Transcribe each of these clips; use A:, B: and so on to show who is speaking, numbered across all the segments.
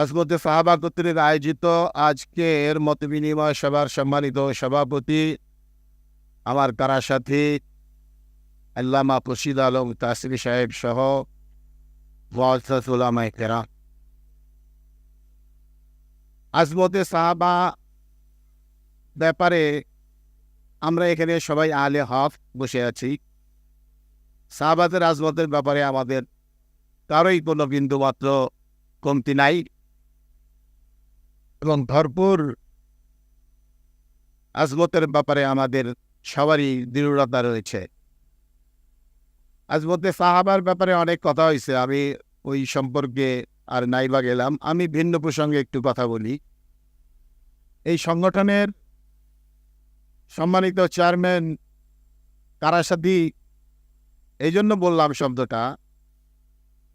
A: আজমতে সাহাবা কর্তৃক আয়োজিত আজকের মতবিনিময় সভার সম্মানিত সভাপতি আমার কারা সাথী আল্লামা খুরশিদ আলম তাসরি সাহেব সহ মুআজ্জাজ উলামায়ে কেরাম। আজমতে সাহাবা ব্যাপারে আমরা এখানে সবাই আলে হক বসে আছি। সাহাবাদের আজমতের ব্যাপারে আমাদের কারোই কোনো বিন্দুমাত্র কমতি নাই এবং ভরপুর আজমতের ব্যাপারে আমাদের সবারই দৃঢ়তা রয়েছে। আজমতে সাহাবার ব্যাপারে অনেক কথা হয়েছে, আমি ওই সম্পর্কে আর নাইবা গেলাম। আমি ভিন্ন প্রসঙ্গে একটু কথা বলি। এই সংগঠনের সম্মানিত চেয়ারম্যান কারাসাদি, এই জন্য বললাম শব্দটা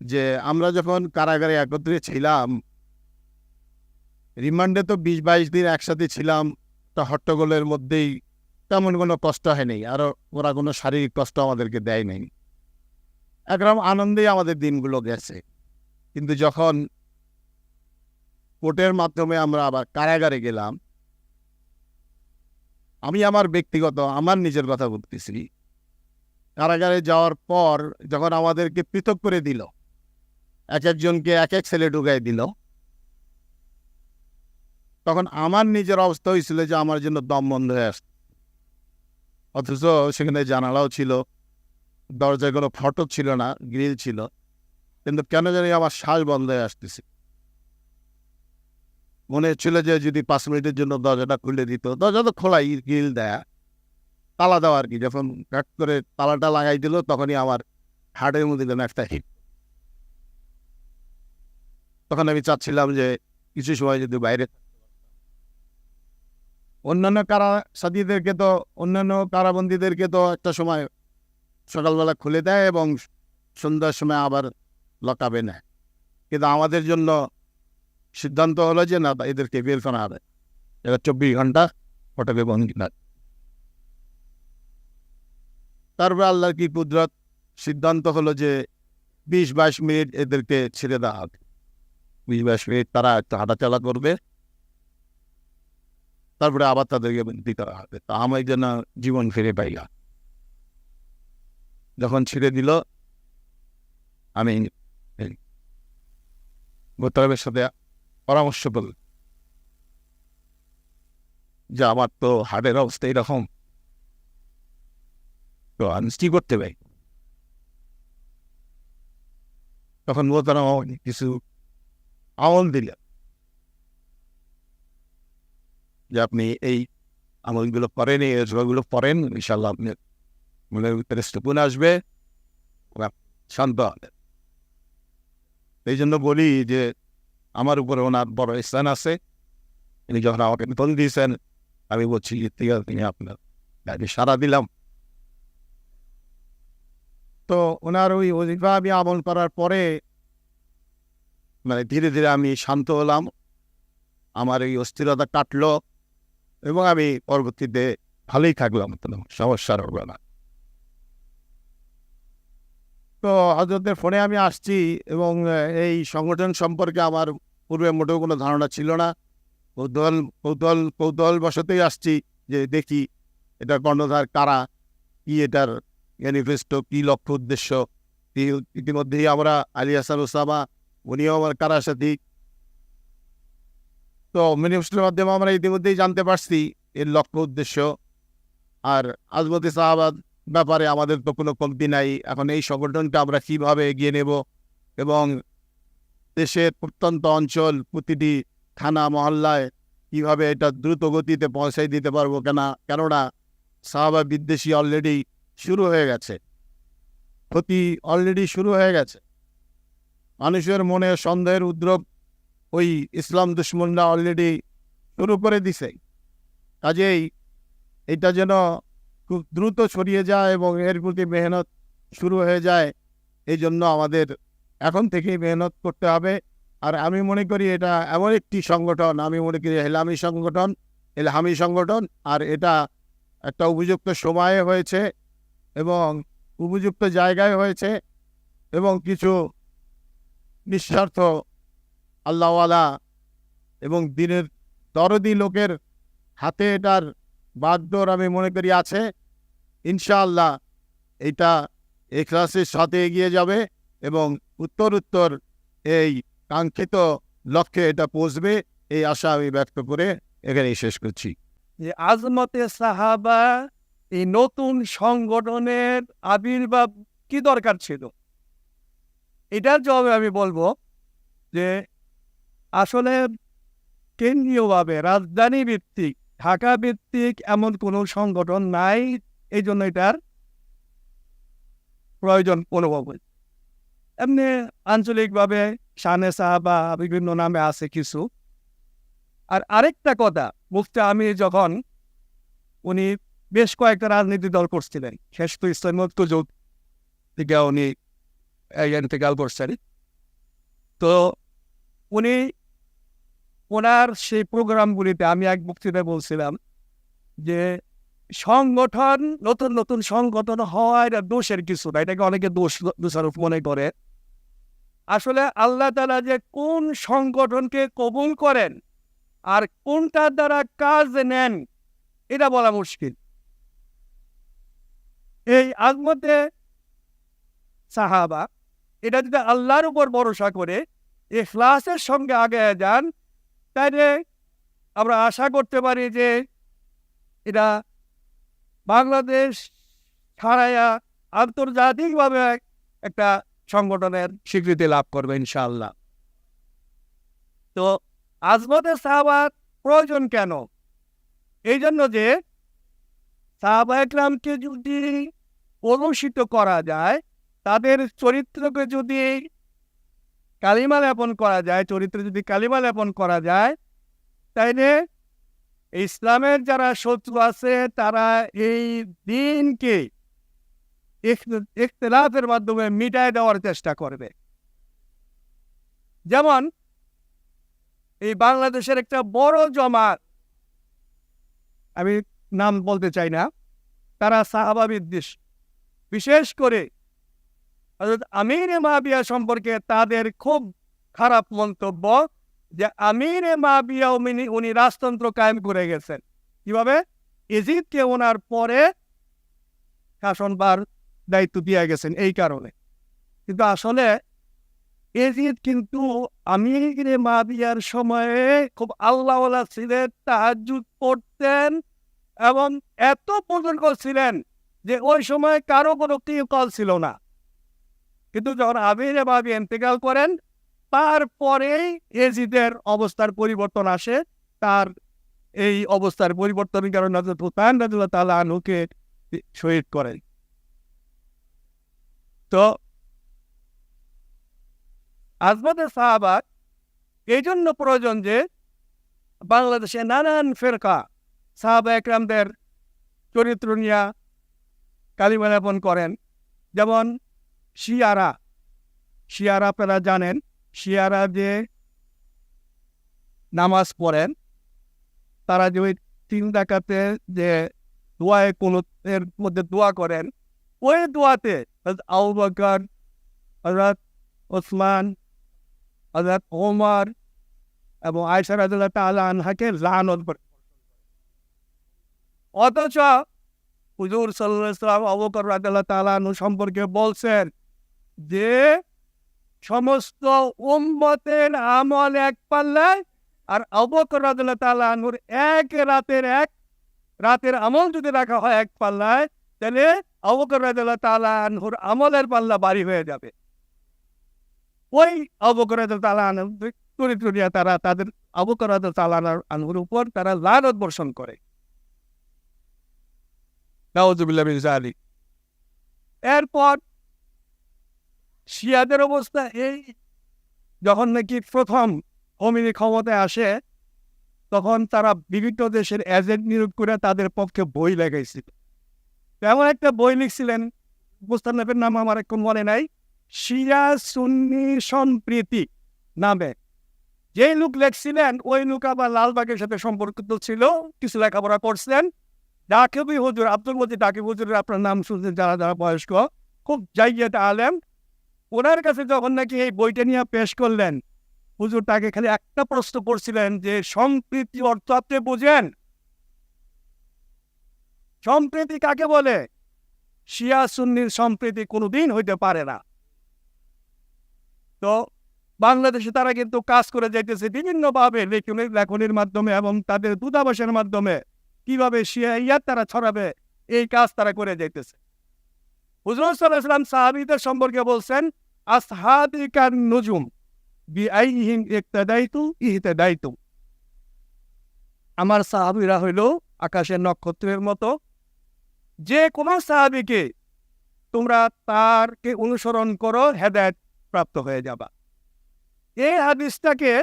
A: যে আমরা যখন কারাগারে একত্রে ছিলাম, রিমান্ডে তো ২০-২২ দিন একসাথে ছিলাম, তা হট্টগোলের মধ্যেই তেমন কোনো কষ্ট হয়নি, আর ওরা কোনো শারীরিক কষ্ট আমাদেরকে দেয় নাই। একরকম আনন্দেই আমাদের দিনগুলো গেছে। কিন্তু যখন কোর্টের মাধ্যমে আমরা আবার কারাগারে গেলাম, আমি আমার ব্যক্তিগত আমার নিজের কথা বলতেছি, কারাগারে যাওয়ার পর যখন আমাদেরকে পৃথক করে দিল, এক একজনকে এক এক সেলে ঢুকাই দিল, তখন আমার নিজের অবস্থা হয়েছিল যে আমার জন্য দম বন্ধ হয়ে আসত। অথচ সেখানে জানালাও ছিল, দরজায় কোনো ফটক ছিল না, গ্রিল ছিল, কিন্তু কেন জানি আমার শ্বাস বন্ধ হয়ে আসতেছে। মনে হচ্ছিল যে যদি 5 মিনিটের জন্য দরজাটা খুলে দিত। দরজা তো খোলাই, গ্রিল দেয়া, তালা দেওয়া আর কি। যখন কাট করে তালাটা লাগাই দিল, তখনই আমার হার্টের মধ্যে যেন একটা হিট। তখন আমি চাচ্ছিলাম যে কিছু সময় যদি বাইরে, অন্যান্য কারাবন্দীদেরকে তো একটা সময় সকালবেলা খুলে দেয় এবং সন্ধ্যার সময় আবার লকাবে নেয়, কিন্তু আমাদের জন্য সিদ্ধান্ত হলো যে না, এদেরকে বের করা হবে। এবার 24 ঘন্টা ফটকে বন্দি না। তারপরে আল্লাহর কি কুদরত, সিদ্ধান্ত হলো যে 20-22 মিনিট এদেরকে ছেড়ে দেওয়া হবে। 20-22 মিনিট তারা একটু হাঁটাচলা করবে, তারপরে আবার তাদেরকে বন্দি করা হবে। তা আমি যেন জীবন ফিরে পাইলাম। যখন ছেড়ে দিল, আমি মোতাবের সাথে পরামর্শ করলাম যে আমার তো হার্টের অবস্থা এরকম, তো আমি কি করতে পারি। তখন মোতারাম কিছু আমল দিলেন যে আপনি এই আমলগুলো করেন, এই যোগাগুলো করেন, ইনশাল্লাহ আপনি মনের ভিতরে সুকুন আসবে, শান্ত হবে। এই জন্য বলি যে আমার উপরে ওনার বড় স্থান আছে। তিনি যখন আমাকে ফোন দিয়েছেন, আমি বলছি ঠিক আছে, তিনি আপনার সারা দিলাম। তো ওনার ওই ওজিফা আমি আমল করার পরে ধীরে ধীরে আমি শান্ত হলাম, আমার এই অস্থিরতা কাটলো এবং আমি পরবর্তীতে ভালোই থাকলাম, কোনো সমস্যার হবে না। তো হযরতের ফোনে আমি আসছি এবং এই সংগঠন সম্পর্কে আমার পূর্বে মোটেও কোনো ধারণা ছিল না। কৌতূহলবশতই আসছি যে দেখি এটা কর্ণধার কারা, কি এটার ম্যানিফেস্টো, কি লক্ষ্য উদ্দেশ্য। ইতিমধ্যেই আমরা আলী হাসান ওসামা, উনিও আমার কারা সাথী। তো ম্যানিফেস্টোর মাধ্যমে আমরা ইতিমধ্যেই জানতে পারছি এর লক্ষ্য উদ্দেশ্য। আর আজমতে সাহাবার ব্যাপারে আমাদের তো কোনো কমতি নাই। এখন এই সংগঠনটা আমরা কীভাবে এগিয়ে নেব এবং দেশের প্রত্যন্ত অঞ্চল, প্রতিটি থানা মহল্লায় কীভাবে এটা দ্রুত গতিতে পৌঁছাই দিতে পারবো, কেননা সাহাবা বিদ্বেষী অলরেডি শুরু হয়ে গেছে, ক্ষতি অলরেডি শুরু হয়ে গেছে। মানুষের মনে সন্দেহের উদ্রেক ওই ইসলাম দুশ্মনরা অলরেডি শুরু করে দিছে। কাজেই এটা যেন খুব দ্রুত ছড়িয়ে যায় এবং এর প্রতি মেহনত শুরু হয়ে যায়, এই জন্য আমাদের এখন থেকেই মেহনত করতে হবে। আর আমি মনে করি এটা এমন একটি সংগঠন, আমি মনে করি এলহামি সংগঠন, আর এটা একটা উপযুক্ত সময়ে হয়েছে এবং উপযুক্ত জায়গায় হয়েছে এবং কিছু নিঃস্বার্থ আল্লাহওয়ালা এবং দিনের দরদি লোকের হাতে এটার বাগডোর আমি মনে করি আছে। ইনশাআল্লাহ এটা ইখলাসের সাথে এগিয়ে যাবে এবং উত্তর এই কাঙ্ক্ষিত লক্ষ্যে এটা পৌঁছবে, এই আশা আমি ব্যক্ত করে এখানেই শেষ করছি।
B: যে আজমতে সাহাবা এই নতুন সংগঠনের আবির্ভাব কি দরকার ছিল, এটার জবাবে আমি বলবো যে আসলে কেন্দ্রীয়ভাবে রাজধানী ভিত্তিক, ঢাকা ভিত্তিক এমন কোনো সংগঠন নাই, এই জন্য এটার প্রয়োজন অনুভব হয়। এমনি আঞ্চলিকভাবে শানে সাহাবা বিভিন্ন নামে আছে কিছু। আর আরেকটা কথা, মুফতি আমির যখন উনি বেশ কয়েকটা রাজনীতি দল করছিলেন, শেষ তো ইসলাম যুগ থেকে উনি ইন্তেকাল করছেন, তো উনি ওনার সেই প্রোগ্রামগুলিতে আমি এক বক্তৃতায় বলছিলাম যে সংগঠন, নতুন নতুন সংগঠন হওয়ার দোষের কিছু না, এটাকে অনেকে দোষারোপ মনে করে। আসলে আল্লাহ তাআলা যে কোন সংগঠনকে কবুল করেন আর কোনটার দ্বারা কাজ নেন এটা বলা মুশকিল। এই আজমতে সাহাবা এটা যদি আল্লাহর উপর ভরসা করে ইখলাসের সঙ্গে আগে যান, তাইলে আমরা আশা করতে পারি যে এটা বাংলাদেশ ছাড়াইয়া আন্তর্জাতিকভাবে একটা সংগঠনের স্বীকৃতি লাভ করবে ইনশাআল্লাহ। তো আজমতে সাহাবার প্রয়োজন কেন? এই জন্য যে সাহাবা একরামকে যদি কলুষিত করা যায়, তাদের চরিত্রকে যদি কালিমা লেপন করা যায়, চরিত্রে যদি কালিমা লেপন করা যায়, তাইলে ইসলামের যারা শত্রু আছে তারা এই দিনকে ইখতিলাফের মাধ্যমে মিটায় দেওয়ার চেষ্টা করবে। যেমন এই বাংলাদেশের একটা বড় জমাত, আমি নাম বলতে চাই না, তারা সাহাবা বিদ্বেষ, বিশেষ করে হযরত আমির-এ মাবিয়া সম্পর্কে তাদের খুব খারাপ মন্তব্য যে আমির-এ মাবিয়া উনি রাজতন্ত্র কায়েম করে গেছেন। কিভাবে? ইজিদকে ওনার পরে শাসনভার দায়িত্ব দিয়ে গেছেন এই কারণে। কিন্তু আসলে এজিদ কিন্তু আমির-এ মাবিয়ার সময়ে খুব আল্লাহওয়ালা ছিলেন, তাহাজ্জুদ পড়তেন এবং এত পর্যন্ত ছিলেন যে ওই সময় কারো কোনো কল ছিল না। কিন্তু যখন আমির-এ মাবিয়া ইন্তেকাল করেন, তারপরেই এজিদের অবস্থার পরিবর্তন আসে। তার এই অবস্থার পরিবর্তনের কারণে হযরত হুসাইন রাদিয়াল্লাহু তাআলা আনহুকে শহীদ করেন। তো আজমতে সাহাবা এই জন্য প্রয়োজন যে বাংলাদেশে নানান ফেরকা সাহাবা একরামদের চরিত্র নিয়ে কালিমা লেপন করেন। যেমন শিয়ারা আপনারা জানেন, শিয়ারা যে নামাজ পড়েন, তারা যে ওই 3 রাকাতে যে দোয়ায়ে কুনুতের মধ্যে দোয়া করেন, ওই দোয়াতে হযরত আবু বকর, হযরত ওসমান, হযরত ওমর এবং আয়েশা রাদিয়াল্লাহু তাআলা আনহাকে লানত করে। অথচ হুজুর সাল্লাল্লাহু আলাইহি ওয়াসাল্লাম আবু বকর রাদিয়াল্লাহু তাআলা আনহু সম্পর্কে বলছেন যে সমস্ত উম্মতের আমল এক পাল্লায়, আর আবু বকর রাদিয়াল্লাহু তাআলা আনহুর এক রাতের আমল যদি রাখা হয় এক পাল্লায়, তাহলে আবু বকর রাদিয়াল্লাহু তাআলা আনহুর আমলের পাল্লা ভারী হয়ে যাবে। ওই আবু বকর রাদিয়াল্লাহু তাআলা আনহু চরিত্র নিয়ে তারা তাদের আবু বকর রাদিয়াল্লাহু তাআলা আনহুর উপর তারা লানত বর্ষণ করে। নাউযুবিল্লাহি মিন যালিক। এরপর শিয়াদের অবস্থা এই, যখন নাকি প্রথম খোমেনি ক্ষমতায় আসে, তখন তারা বিভিন্ন দেশের এজেন্ট নিয়োগ করে তাদের পক্ষে বই লেখাইছিল। এমন একটা বই লিখছিলেন, মুস্তানফের নাম আমার এখন মনে নাই, শিয়া সুন্নি সম্প্রীতি নামে। যেই লোক লেখছিলেন ওই লোক আবার লালবাগের সাথে সম্পর্কিত ছিল, কিছু লেখাপড়া করছিলেন। ডাকিবি হুজুর, আব্দুল মজিদ ডাকিবি হুজুরের আপনার নাম শুনছেন যারা যারা বয়স্ক, খুব জাইয়াত আলেম। ওনার কাছে যখন নাকি এই বইটা নিয়ে পেশ করলেন, হুজুর তাকে খালি একটা প্রশ্ন করছিলেন যে সম্প্রীতি অর্থ আপনি বোঝেন? সম্প্রীতি কাকে বলে? শিয়া সুন্নির সম্প্রীতি কোনোদিন হইতে পারে না। তো বাংলাদেশে তারা কিন্তু কাজ করে যাইতেছে বিভিন্নভাবে লেখনির মাধ্যমে এবং তাদের দূতাবাসের মাধ্যমে কিভাবে শিয়াইয়াত তারা ছড়াবে এই কাজ তারা করে যাইতেছে। হুজুর সাল্লাল্লাহু আলাইহি ওয়াসাল্লাম সাহাবীদের সম্পর্কে বলছেন, আসহাবি কান নুজুম বিআইহিম ইক্তাদাইতু ইহতাদাইতু। আমার সাহাবীরা হইল আকাশের নক্ষত্রের মতো, যে কোনো সাহাবীকে তোমরা তারকে অনুসরণ করো, হেদায়েত প্রাপ্ত হয়ে যাবা। এই হাদিসটাকে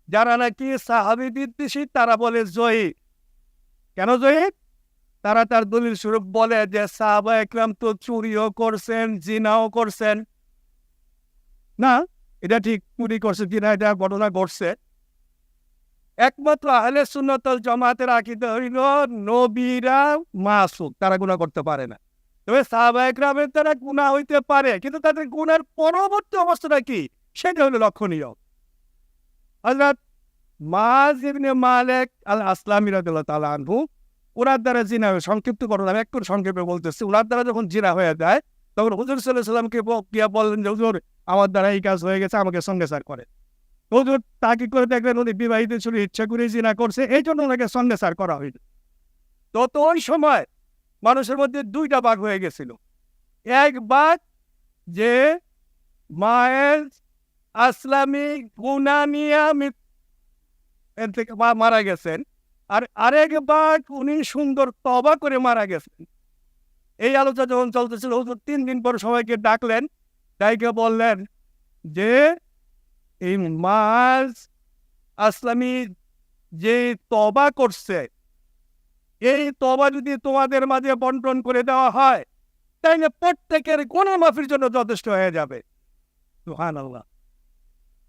B: যারা নাকি সাহাবী বিদ্বেষী তারা বলে জয়ীফ। কেন জয়ীফ? তারা তার দলিল স্বরূপ বলে যে সাহাবা একরাম তো চুরিও করছেন, জিনাও করছেন। না, এটা ঠিক, চুরি করছে জিনা এটা ঘটনা ঘটছে। একমাত্র আহলে সুন্নাত ওয়াল জামাতের আকীদা হইল নবীরা মাসুম, তারা গুনাহ করতে পারে না। তবে সাহাবা একরামের দ্বারা গুনাহ হইতে পারে, কিন্তু তাদের গুনার পরবর্তী অবস্থাটা কি সেটা হলো লক্ষণীয়। হযরত মায ইবনে মালিক আল আসলামী রাদিয়াল্লাহু তাআলা আনহু, ওনার দ্বারা জিনা, সংক্ষিপ্ত ঘটনা আমি একটু সংক্ষেপে বলতেছি। ওনার দ্বারা যখন জিনা হয়ে যায় তখন হুজুর সাল্লাল্লাহু আলাইহি ওয়াসাল্লামকে গিয়া বললেন যে হুজুর আমার দ্বারা এই কাজ হয়ে গেছে, আমাকে সঙ্গে সার করে। হুজুর তাকে করে দেখলেন উনি বিবাহিত ছিল, ইচ্ছা করে জিনা করছে, এই জন্য ওনাকে সঙ্গে সার করা হইল। তো ওই সময় মানুষের মধ্যে দুইটা ভাগ হয়ে গেছিল। এক ভাগ যে মায়ের আসলামী গুনাহ নিয়ে থেকে মারা গেছেন, আর আরেক ভাগ উনি সুন্দর তওবা করে মারা গেছেন। এই আলোচনা যখন চলতেছিল হুজুর 3 দিন পর সবাইকে ডাকলেন, ডাইকে বললেন যে এই মায আসলামী যে তওবা করছে, এই তওবা যদি তোমাদের মাঝে বন্টন করে দেওয়া হয় তাইলে প্রত্যেকের গুনাহ মাফির জন্য যথেষ্ট হয়ে যাবে। সুবহানাল্লাহ।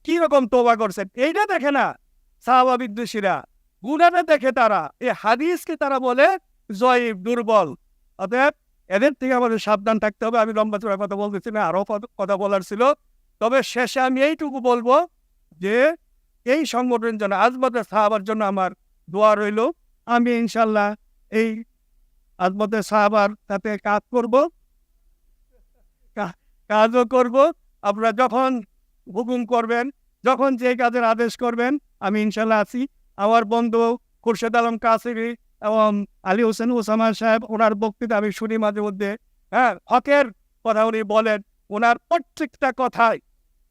B: কি রকম তওবা করছেন এইটা দেখে না সাহাবা বিদ্বেষীরা, গুনাহটা দেখে তারা। এই হাদিসকে তারা বলে জয়ীফ, দুর্বল। অতএব এদের থেকে আমাদের সাবধান থাকতে হবে। আমি লম্বা চড়া কথা বলতেছি না, আরও কথা বলার ছিল। তবে শেষে আমি এইটুকু বলবো যে এই সংগঠনের জন্য, আজমতে সাহাবার জন্য আমার দোয়া রইল। আমি ইনশাল্লাহ এই আজমতে সাহাবার সাথে কাজ করব, কাজও করব। আপনারা যখন হুকুম করবেন, যখন যে কাজের আদেশ করবেন, আমি ইনশাল্লাহ আছি। আমার বন্ধু খুরশেদ আলম কাসিরি এবং আলী হোসেন ওসামা সাহেব, ওনার বক্তৃতা আমি শুনি মাঝে মধ্যে। হকের কথা উনি বলেন, ওনার প্রত্যেকটা কথায়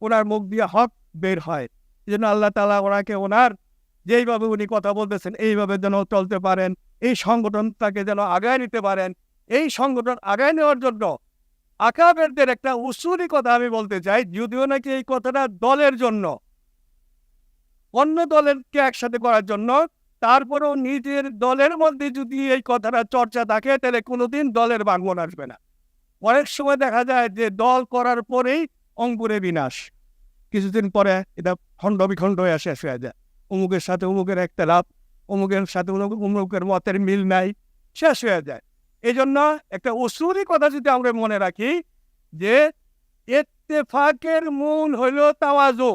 B: ওনার মুখ দিয়ে হক বের হয়। এই জন্য আল্লাহ তাআলা ওনাকে ওনার যেইভাবে উনি কথা বলতেছেন এইভাবে যেন চলতে পারেন, এই সংগঠনটাকে যেন আগায় নিতে পারেন। এই সংগঠন আগায় নেওয়ার জন্য আকাবেরদের একটা উসুলি কথা আমি বলতে চাই, যদিও নাকি এই কথাটা দলের জন্য, অন্য দলেরকে একসাথে করার জন্য, তারপরেও নিজের দলের মধ্যে যদি এই কথাটা চর্চা থাকে তাহলে কোনোদিন দলের ভাঙন আসবে না। অনেক সময় দেখা যায় যে দল করার পরেই অঙ্কুরে বিনাশ, কিছুদিন পরে এটা খণ্ড বিখণ্ড হয়ে শেষ হয়ে যায়। অমুকের সাথে অমুকের একটা লাভ, অমুকের সাথে অমুকের মতের মিল নাই, শেষ হয়ে যায়। এই জন্য একটা উসুলি কথা যদি আমরা মনে রাখি যে ইত্তেফাকের মূল হইল তাওয়াজু।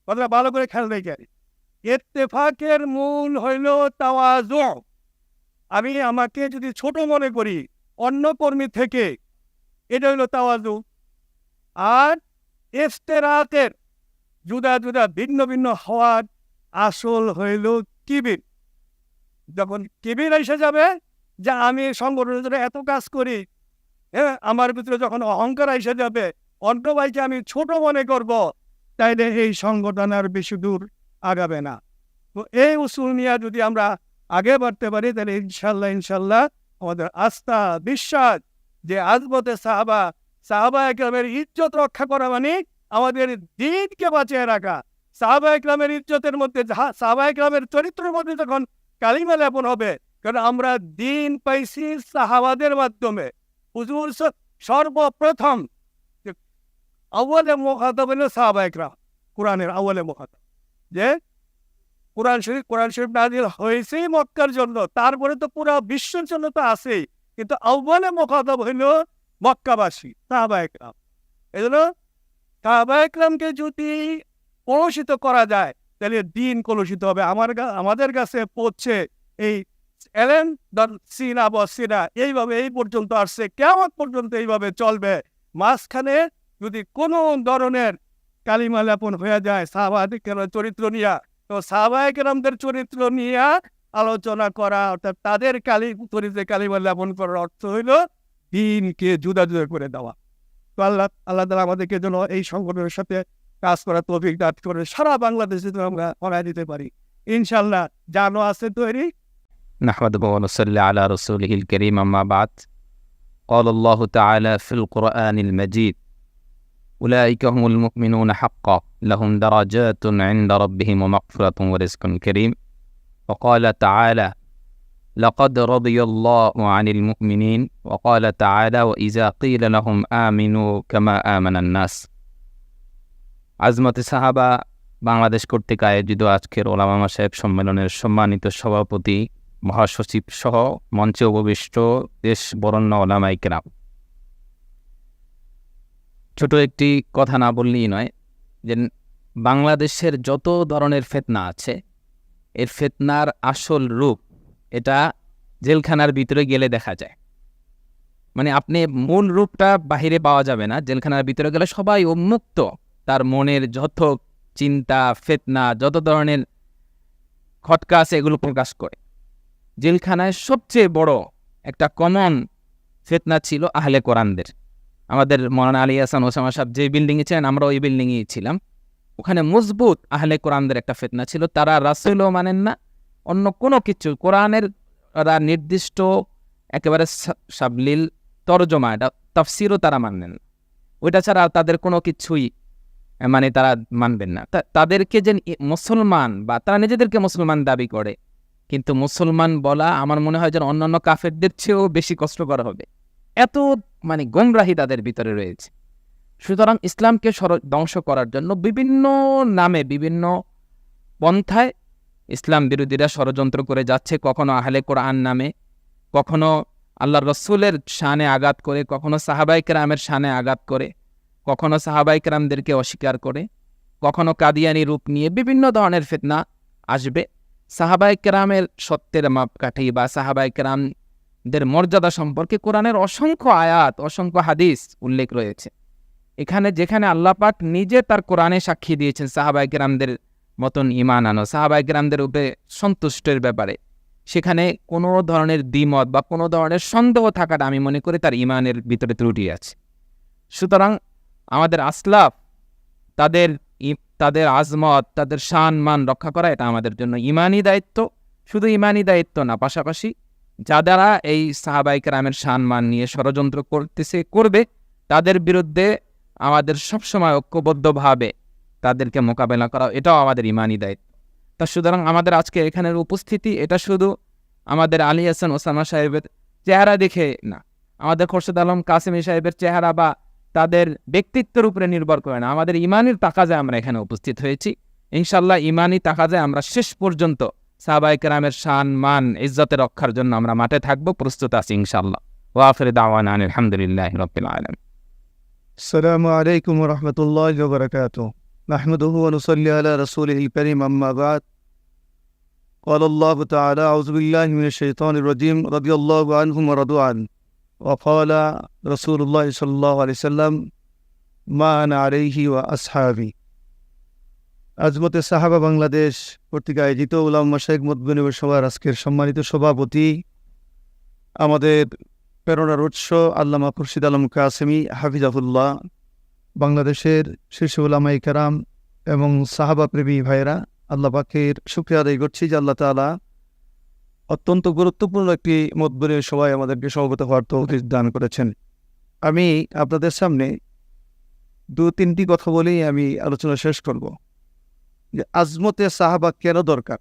B: কথাটা ভালো করে খেয়াল রেখে, ইত্তেফাকের মূল হইল তাওয়াজু। আমি আমাকে যদি ছোট মনে করি অন্য কর্মী থেকে, এটা হইল তাওয়াজু। আর ইফতেরাতের জুদা জুদা ভিন্ন ভিন্ন হওয়ার আসল হইল কিবির। যখন কিবির এসে যাবে যে আমি সংগঠনের জন্য এত কাজ করি, আমার ভিতরে যখন অহংকার এসে যাবে, অন্য ভাইকে আমি ছোট মনে করব, তাইলে এই সংগঠন আর বেশি দূর আগাবে না। তো এই উসুল নিয়ে যদি আমরা আগে বাড়তে পারি তাহলে ইনশাল্লাহ আমাদের আস্থা, বিশ্বাস যে আজমতে সাহাবা একরামের ইজ্জত রক্ষা করা মানে আমাদের দ্বীনকে বাঁচিয়ে রাখা। সাহাবা একরামের ইজ্জতের মধ্যে, সাহাবা একরামের চরিত্রের মধ্যে যখন কালিমা লেপন হবে, কারণ আমরা দ্বীন পাইছি সাহাবাদের মাধ্যমে। হুজুর সর্বপ্রথম আউয়ালে মুখাতাব হলো সাহাবা একরাম, কোরআনের আউয়ালে মুখাতাব। যে কোরআন শরীফ নাজিল হয়েছেই মক্কার জন্য, তারপরে তো পুরো বিশ্বের জন্য তো আছেই, কিন্তু আউয়ালে মুখাতাব হইল মক্কাবাসী সাহাবা একরাম। এই জন্য সাহাবা একরামকে যদি কলুষিত করা যায়, তাহলে দিন কলুষিত হবে। আমাদের কাছে পৌঁছে এই এলেন সিনা বসিনা এইভাবে এই পর্যন্ত আসছে, কেমন পর্যন্ত এইভাবে চলবে। মাঝখানে যদি কোনো ধরনের কালিমা লেপন হয়ে যায় সাহাবাদের চরিত্র নিয়ে, তো সাহাবায়ে কেরামদের চরিত্র নিয়ে আলোচনা করা, অর্থাৎ তাদের চরিত্রে কালিমা লেপন করার অর্থ হইল দিনকে জুদা জুদা করে দেওয়া। তো আল্লাহ তাআলা আমাদেরকে যেন এই সংগঠনের সাথে কাজ করার তৌফিক দান করে সারা বাংলাদেশে যেন আমরা ছড়ায় দিতে পারি ইনশাআল্লাহ। জানো আছে তৈরি।
C: نحمده ونصلي على رسوله الكريم أما بعد. قال الله تعالى في القرآن المجيد: أولئك هم المؤمنون حقا لهم درجات عند ربهم ومغفرة ورزق كريم. وقال تعالى: لقد رضي الله عن المؤمنين. وقال تعالى: وإذا قيل لهم آمنوا كما آمن الناس. আজমতে সাহাবা বাংলাদেশ কর্তৃক আয়োজিত আজকের ওলামা মাশায়েখ সম্মেলনের সম্মানিত সভাপতি, মহাসচিব সহ মঞ্চে উপবিষ্ট দেশ বরেণ্য ওলামায়ে কেরাম, ছোট একটি কথা না বললেই নয় যে বাংলাদেশের যত ধরনের ফিতনা আছে, এর ফিতনার আসল রূপ এটা জেলখানার ভিতরে গেলে দেখা যায়। মানে আপনি মূল রূপটা বাহিরে পাওয়া যাবে না, জেলখানার ভিতরে গেলে সবাই উন্মুক্ত তার মনের যত চিন্তা ফিতনা যত ধরনের খটকা আছে এগুলো প্রকাশ করে। জেলখানায় সবচেয়ে বড় একটা কমন ফিতনা ছিল আহলে কোরআনদের। আমাদের মৌলানা আলী হাসান ওসামা সাহেব যে বিল্ডিংয়ে ছিলেন, আমরা ওই বিল্ডিংয়েই ছিলাম। ওখানে মজবুত আহলে কোরআনদের একটা ফিতনা ছিল। তারা রাসূলও মানেন না, অন্য কোনো কিছু কোরআনের নির্দিষ্ট একেবারে সাবলীল তরজমা, এটা তাফসিরও তারা মানেন না। ওইটা ছাড়া তাদের কোনো কিছুই মানে তারা মানবেন না। তাদেরকে যে মুসলমান বা তারা নিজেদেরকে মুসলমান দাবি করে, কিন্তু মুসলমান বলা আমার মনে হয় যেন অন্যান্য কাফেরদের চেয়েও বেশি কষ্টকর হবে, এত মানে গোমরাহি তাদের ভিতরে রয়েছে। সুতরাং ইসলামকে ধ্বংস করার জন্য বিভিন্ন নামে বিভিন্ন পন্থায় ইসলাম বিরোধীরা ষড়যন্ত্র করে যাচ্ছে। কখনো আহলে কোরআন নামে, কখনো আল্লাহর রসুলের শানে আঘাত করে, কখনো সাহাবায়ে কেরামের শানে আঘাত করে, কখনো সাহাবায়ে কেরামদেরকে অস্বীকার করে, কখনো কাদিয়ানি রূপ নিয়ে বিভিন্ন ধরনের ফিতনা আসবে। সাহাবায়ে কেরামের সত্যের মাপকাঠি বা সাহাবায়ে কেরামদের মর্যাদা সম্পর্কে কোরআনের অসংখ্য আয়াত অসংখ্য হাদিস উল্লেখ রয়েছে। এখানে যেখানে আল্লাহ পাক নিজে তার কোরআনে সাক্ষী দিয়েছেন সাহাবায়ে কেরামদের মতন ঈমান আনো, সাহাবায়ে কেরামদের উপরে সন্তুষ্টের ব্যাপারে, সেখানে কোনো ধরনের দ্বিমত বা কোনো ধরনের সন্দেহ থাকাটা আমি মনে করি তার ঈমানের ভিতরে ত্রুটি আছে। সুতরাং আমাদের আসলাফ তাদের আজমত তাদের শান মান রক্ষা করা এটা আমাদের জন্য ঈমানি দায়িত্ব। শুধু ঈমানি দায়িত্ব না, পাশাপাশি যারা এই সাহাবায়ে কেরামের শান মান নিয়ে ষড়যন্ত্র করবে তাদের বিরুদ্ধে আমাদের সবসময় ঐক্যবদ্ধভাবে তাদেরকে মোকাবেলা করা, এটাও আমাদের ঈমানি দায়িত্ব। তা সুতরাং আমাদের আজকে এখানের উপস্থিতি এটা শুধু আমাদের আলী হাসান ওসামা সাহেবের চেহারা দেখে না, আমাদের খোরশেদ আলম কাসেমি সাহেবের চেহারা বা তাদের ব্যক্তিত্বের উপরে নির্ভর করে না, আমাদের ঈমানের তাকাজায় আমরা এখানে উপস্থিত হয়েছি। ইনশাআল্লাহ ঈমানি তাকাজায় আমরা শেষ পর্যন্ত সাহাবায়ে কেরামের শান মান ইজ্জতে রক্ষার জন্য আমরা মাঠে থাকবো, প্রস্তুত আছি ইনশাআল্লাহ। ওয়া আখিরু দাওয়ানা আলহামদুলিল্লাহি রাব্বিল আলামিন।
D: আসসালামু আলাইকুম ওয়া রাহমাতুল্লাহি ওয়া বারাকাতুহু। নাহমাদুহু ওয়া নুসাল্লি আলা রাসূলিহিল কারীম, আম্মা বা'দ। قال الله تعالى: أعوذ بالله من الشيطان الرجيم، رضي الله عنهم ورضوا عنه، وقال رسول الله صلى الله عليه وسلم: ما أنا عليه وأصحابي। আজমতে সাহাবা বাংলাদেশ কর্তৃক আয়োজিত উলামা মাশায়েখ মতবিনিময় সভার আজকের সম্মানিত সভাপতি, আমাদের প্রেরণার উৎস আল্লামা খুরশিদ আলম কাসেমি হাফিজাহুল্লাহ, বাংলাদেশের শীর্ষ উলামায়ে কেরাম এবং সাহাবা প্রেমী ভাইয়েরা, আল্লাহ পাকের শুকরিয়া আদায় করছি যে আল্লাহ তাআলা অত্যন্ত গুরুত্বপূর্ণ একটি মতবিনিময় সভায় আমাদেরকে সমবেত হওয়ার তৌফিক দান করেছেন। আমি আপনাদের সামনে 2-3টি কথা বলেই আমি আলোচনা শেষ করব। যে আজমতে সাহাবা কেন দরকার,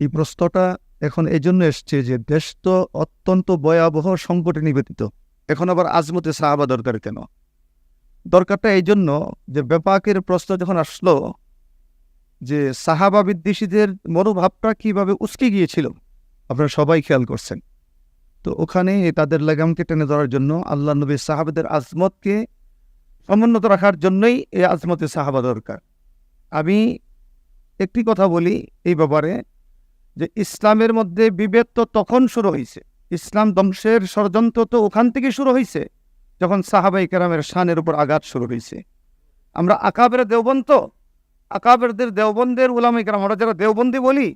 D: এই প্রশ্নটা এখন এই জন্য এসছে যে দেশ তো অত্যন্ত ভয়াবহ সংকটে নিবেদিত, এখন আবার আজমতে সাহাবা দরকার কেন? দরকারটা এই জন্য যে ব্যাপকের প্রশ্ন যখন আসলো যে সাহাবা বিদ্বেষীদের মনোভাবটা কিভাবে উস্কে গিয়েছিল, আপনারা সবাই খেয়াল করছেন। তো ওখানে তাদের লাগামকে টেনে ধরার জন্য আল্লাহ নবী সাহাবাদের আজমতকে সমুন্নত রাখার জন্যই এই আজমতে সাহাবা দরকার। আমি একটি কথা বলি এই ব্যাপারে, যে ইসলামের মধ্যে বিভেদ তো তখন শুরু হয়েছে, ইসলাম ধ্বংসের ষড়যন্ত্র তো ওখান থেকে শুরু হয়েছে যখন সাহাবাই কেরামের শানের উপর আঘাত শুরু হয়েছে। আমরা আকাবের দেওবন্দ, আকাবেরদের দেওবন্দের উলামায়ে কেরাম, আমরা যারা দেওবন্দি বলি,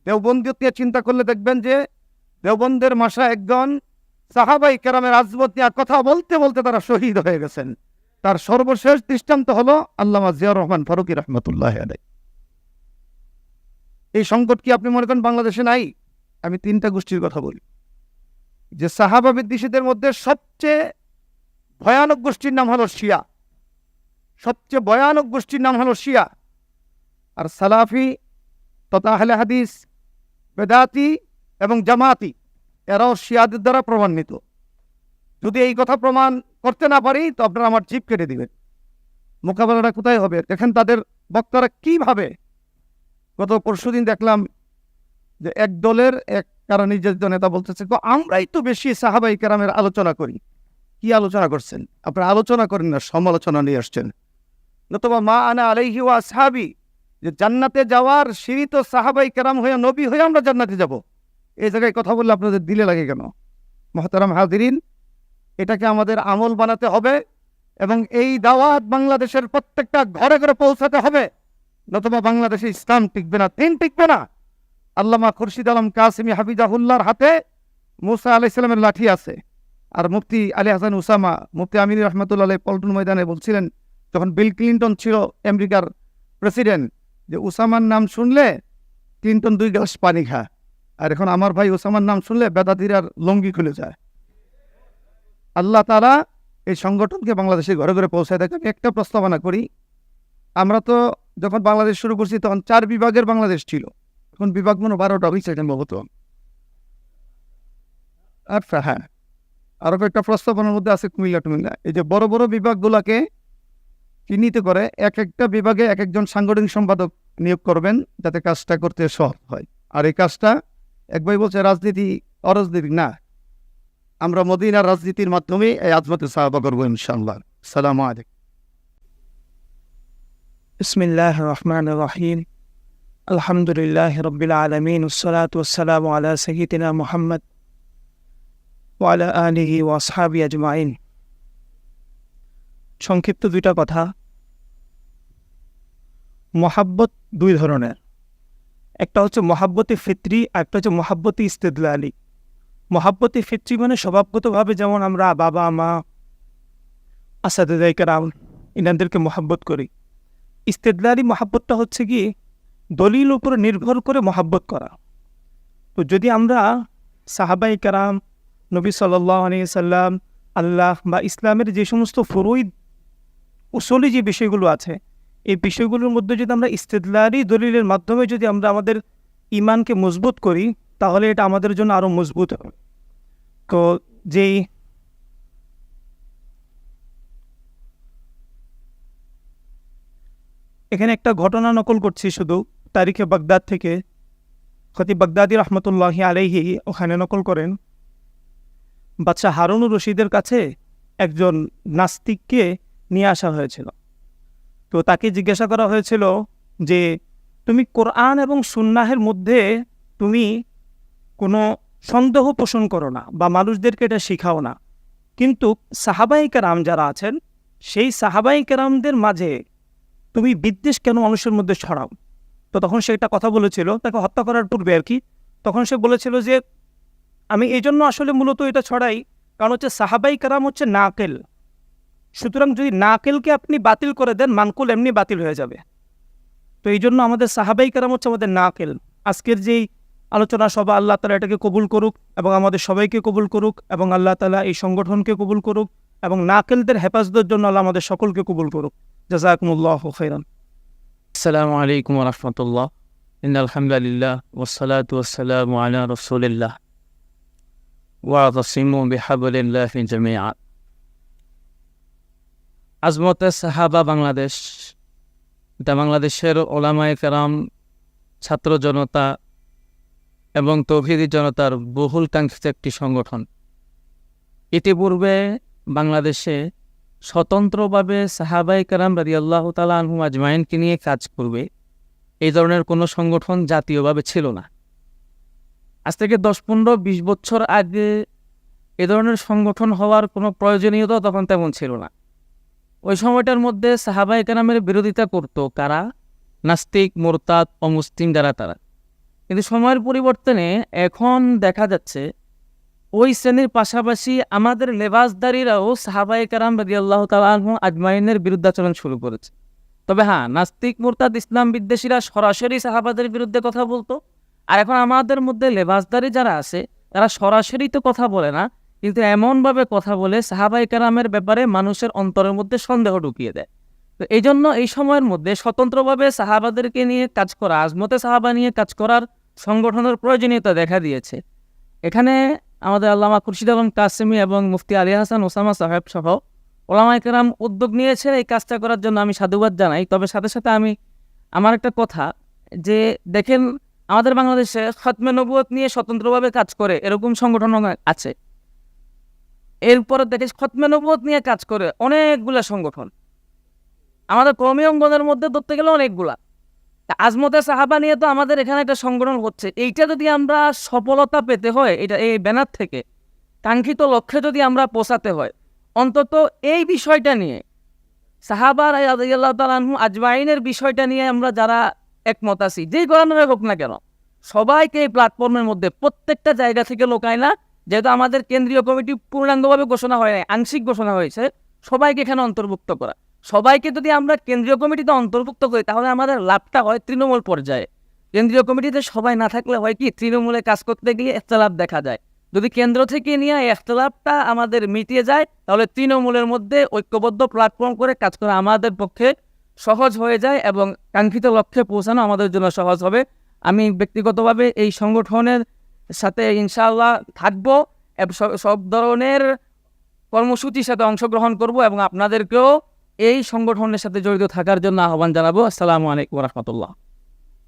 D: দেওবন্দি চিন্তা করলে দেখবেন যে দেওবন্দের মাসা একজন সাহাবাই কেরামের আজমত নিয়ে কথা বলতে বলতে তারা শহীদ হয়ে গেছেন। তার সর্বশেষ দৃষ্টান্ত হলো আল্লামা জিয়াউর রহমান ফারুকী রহমতুল্লাহ আলাইহি। এই সংকট কি আপনি মনে করেন বাংলাদেশে নাই? আমি 3টা গোষ্ঠীর কথা বলি, যে সাহাবা বিদ্বেষীদের মধ্যে সবচেয়ে ভয়ানক গোষ্ঠীর নাম হলো শিয়া, সবচেয়ে ভয়ানক গোষ্ঠীর নাম হলো শিয়া। আর সালাফি তথা আহলে হাদিস, বেদাতি এবং জামাতি এরাও শিয়াদের দ্বারা প্রমাণিত। যদি এই কথা প্রমাণ করতে না পারি তো আপনারা আমার জিভ কেটে দিবেন। মোকাবেলাটা কোথায় হবে? দেখেন তাদের বক্তারা কিভাবে। গত পরশুদিন দেখলাম যে এক দলের এক কারা নির্যাতিত নেতা বলতেছে, আমরাই তো বেশি সাহাবাই কেরামের আলোচনা করি। কি আলোচনা করছেন? আপনারা আলোচনা করেন না, সমালোচনা নিয়ে আসছেন। নতুবা মা আনা আলাইহি ওয়া আসহাবি, যে জান্নাতে যাওয়ার সিঁড়ি তো সাহাবাই কেরাম হয়ে, নবী হয়ে আমরা জান্নাতে যাব। এই জায়গায় কথা বললে আপনাদের দিলে লাগে কেন? মুহতারাম হাজিরিন, এটাকে আমাদের আমল বানাতে হবে এবং এই দাওয়াত বাংলাদেশের প্রত্যেকটা ঘরে ঘরে পৌঁছাতে হবে, নতুবা বাংলাদেশে ইসলাম টিকবে না, দিন টিকবে না। আল্লামা খুরশিদ আলম কাসিমি হাফিজাহুল্লাহর হাতে মুসা আলাইহিস সালামের লাঠি আছে। আর মুফতি আলী হাসান উসামা, মুফতি আমিন রহমতুল্লাহ পল্টন ময়দানে বলছিলেন যখন বিল ক্লিন্টন ছিল আমেরিকার প্রেসিডেন্ট, যে উসামার নাম শুনলে ক্লিন্টন 2 গ্লাস পানি খায়, আর এখন আমার ভাই উসামার নাম শুনলে বেদাতিরার লঙ্গি খুলে যায়। আল্লাহ তাআলা এই সংগঠনকে বাংলাদেশে ঘরে ঘরে পৌঁছায় দেয়। আমি একটা প্রস্তাবনা করি, আমরা তো যখন বাংলাদেশ শুরু করছি তখন 4 বিভাগের বাংলাদেশ ছিল, এখন বিভাগ মনে 12টা হয়েছে সম্ভবত। আচ্ছা, হ্যাঁ, আরো একটা প্রস্তাবনার মধ্যে আছে কুমিল্লা টুমিল্লা। এই যে বড় বড় বিভাগগুলোকে চিহ্নিত করে এক একটা বিভাগে এক একজন সাংগঠনিক সম্পাদক নিয়োগ করবেন, যাতে কাজটা করতে সহজ হয়। আর এই কাজটা এক ভাই বলছে রাজনীতি অরাজনীতি না, আমরা মদিনার রাজনীতির মাধ্যমে এই আজমতে সাহাবা করবো ইনশাআল্লাহ। আসসালামু আলাইকুম।
E: বিসমিল্লাহ রহমান রহিম, আলহামদুলিল্লাহ রব্বিল আলমিন, উসসালাতু ওয়াসসালামু আলা সাইয়্যিদিনা মুহাম্মদ ওয়া আলা আলিহি ওয়া আসহাবিহি আজমাইন। সংক্ষিপ্ত 2টা কথা। মহাব্বত 2 ধরনের, একটা হচ্ছে মহাব্বতে ফিতরি, আর একটা হচ্ছে মহাব্বতে ইস্তেদলালি। মহাব্বতে ফিতরি মানে স্বভাবগতভাবে যেমন আমরা বাবা মা আসাদেদায়ে কেরাম ইনাদেরকে মহাব্বত করি। ইস্তেদলালি মহাব্বতটা হচ্ছে কি দলিল উপর নির্ভর করে মহাব্বত করা। তো যদি আমরা সাহাবায়ে কেরাম, নবী সাল্লাল্লাহু আলাইহি সাল্লাম, আল্লাহ বা ইসলামের যে সমস্ত ফুরুই উসুলি যে বিষয়গুলো আছে, এই বিষয়গুলোর মধ্যে যদি আমরা ইস্তেদলালি দলিলের মাধ্যমে যদি আমরা আমাদের ইমানকে মজবুত করি, তাহলে এটা আমাদের জন্য আরও মজবুত হবে। তো যেই এখানে একটা ঘটনা নকল করছি শুধু, তারিখে বাগদাদ থেকে, খতিব বাগদাদি রহমতুল্লাহি আলাইহি ওখানে নকল করেন। বাদশাহ হারুনুর রশিদের কাছে একজন নাস্তিককে নিয়ে আসা হয়েছিল। তো তাকে জিজ্ঞাসা করা হয়েছিল যে তুমি কোরআন এবং সুন্নাহের মধ্যে তুমি কোনো সন্দেহ পোষণ করো না বা মানুষদেরকে এটা শিখাও না, কিন্তু সাহাবায়ে কেরাম যারা আছেন সেই সাহাবায়ে কেরামদের মাঝে তুমি বিদ্বেষ কেন মানুষের মধ্যে ছড়াও? তো তখন সে একটা কথা বলেছিল, তাকে হত্যা করার পূর্বে আর কি। তখন সে বলেছিল যে আমি এই জন্য আসলে মূলত এটা ছড়াই, কারণ হচ্ছে সাহাবায়ে কেরাম হচ্ছে নাকেল, সুতরাং যদি নাকেলকে আপনি বাতিল করে দেন, মানকুল এমনি বাতিল হয়ে যাবে। তো এই জন্য আমাদের সাহাবায়ে কেরাম হচ্ছে আমাদের নাকেল। আজকের যেই আলোচনা সভা, আল্লাহ তাআলা এটাকে কবুল করুক এবং আমাদের সবাইকে কবুল করুক, এবং আল্লাহ তাআলা এই সংগঠনকে কবুল করুক, এবং নাকেলদের হেফাজতের জন্য আল্লাহ আমাদের সকলকে কবুল করুক। জাযাকুমুল্লাহু খাইরান।
C: আসসালামু আলাইকুম ওয়া রাহমাতুল্লাহ। ইন্নাল হামদুলিল্লাহ ওয়াসসালাতু ওয়াসসালামু আলা রাসূলিল্লাহ ওয়া তাসিমু বিহাবলিল্লাহি জামিআ। আজমতে সাহাবা বাংলাদেশ, এটা বাংলাদেশের ওলামায়ে কেরাম, ছাত্র জনতা এবং তৌহিদি জনতার বহুল কাঙ্ক্ষিত একটি সংগঠন। ইতিপূর্বে বাংলাদেশে স্বতন্ত্রভাবে সাহাবায়ে কেরাম রাদিয়াল্লাহু তাআলা আনহুম আজমাইনকে নিয়ে কাজ করবে, এই ধরনের কোনো সংগঠন জাতীয়ভাবে ছিল না। আজ থেকে 10-15-20 বছর আগে এ ধরনের সংগঠন হওয়ার কোনো প্রয়োজনীয়তা তখন তেমন ছিল না। ওই সময়টার মধ্যে সাহাবায়ে কেরামের বিরোধিতা করত কারা? নাস্তিক, মুরতাদ, অমুসলিম যারা তারা। কিন্তু সময়ের পরিবর্তনে এখন দেখা যাচ্ছে ওই শ্রেণীর পাশাপাশি আমাদের লেবাসদারীরাও সাহাবায়ে কেরাম রাদিয়াল্লাহু তাআলা আনহুম আজমাইনের বিরুদ্ধাচরণ শুরু করেছে। তবে হ্যাঁ, নাস্তিক, মুরতাদ, ইসলাম বিদ্বেষীরা সরাসরি সাহাবাদের বিরুদ্ধে কথা বলতো, আর এখন আমাদের মধ্যে লেবাসদারি যারা আছে তারা সরাসরি তো কথা বলে না, কিন্তু এমনভাবে কথা বলে সাহাবায়ে কেরামের ব্যাপারে মানুষের অন্তরের মধ্যে সন্দেহ ঢুকিয়ে দেয়। তো এই জন্য এই সময়ের মধ্যে স্বতন্ত্রভাবে সাহাবাদেরকে নিয়ে কাজ করা, আজমতে সাহাবা নিয়ে কাজ করার সংগঠনের প্রয়োজনীয়তা দেখা দিয়েছে। এখানে আমাদের আল্লামা খুরশিদ আলম কাসেমি এবং মুফতি আলী হাসান ওসামা সাহেব সহ ওলামায়ে কেরাম উদ্যোগ নিয়েছেন এই কাজটা করার জন্য, আমি সাধুবাদ জানাই। তবে সাথে সাথে আমার একটা কথা, যে দেখেন আমাদের বাংলাদেশে খতমে নবুয়ত নিয়ে স্বতন্ত্রভাবে কাজ করে এরকম সংগঠন আছে। এরপরে দেখে খতমে নবুয়ত নিয়ে কাজ করে অনেকগুলা সংগঠন, আমাদের কওমি অঙ্গনের মধ্যে ধরতে গেলে অনেকগুলা। আজমতে সাহাবা নিয়ে তো আমাদের এখানে একটা সংগঠন হচ্ছে। এইটা যদি আমরা সফলতা পেতে হয়, এটা এই ব্যানার থেকে কাঙ্ক্ষিত লক্ষ্যে যদি আমরা পৌঁছাতে হয়, অন্তত এই বিষয়টা নিয়ে সাহাবা রাদিয়াল্লাহু তাআলা আনহুম আজমাইনের বিষয়টা নিয়ে আমরা যারা একমত আছি, যেই ধরনের হোক না কেন, সবাইকে এই প্ল্যাটফর্মের মধ্যে প্রত্যেকটা জায়গা থেকে লোকায় না, যেহেতু আমাদের কেন্দ্রীয় কমিটি পূর্ণাঙ্গভাবে ঘোষণা হয় নাই, আংশিক ঘোষণা হয়েছে, সবাইকে এখানে অন্তর্ভুক্ত করা। সবাইকে যদি আমরা কেন্দ্রীয় কমিটিতে অন্তর্ভুক্ত করি তাহলে আমাদের লাভটা হয় তৃণমূল পর্যায়ে। কেন্দ্রীয় কমিটিতে সবাই না থাকলে হয় কি, তৃণমূলে কাজ করতে গিয়ে ইখতিলাফ দেখা যায়। যদি কেন্দ্র থেকে নিয়ে এই ইখতিলাফটা আমাদের মিটিয়ে যায় তাহলে তৃণমূলের মধ্যে ঐক্যবদ্ধ প্ল্যাটফর্ম করে কাজ করা আমাদের পক্ষে সহজ হয়ে যায় এবং কাঙ্ক্ষিত লক্ষ্যে পৌঁছানো আমাদের জন্য সহজ হবে। আমি ব্যক্তিগতভাবে এই সংগঠনের সাথে ইনশাআল্লাহ থাকবো এবং সব ধরনের কর্মসূচির সাথে অংশগ্রহণ করব এবং আপনাদেরকেও এই সংগঠনের সাথে জড়িত থাকার জন্য আহ্বান জানাবো। আসসালামু আলাইকুম ওয়া রাহমাতুল্লাহ।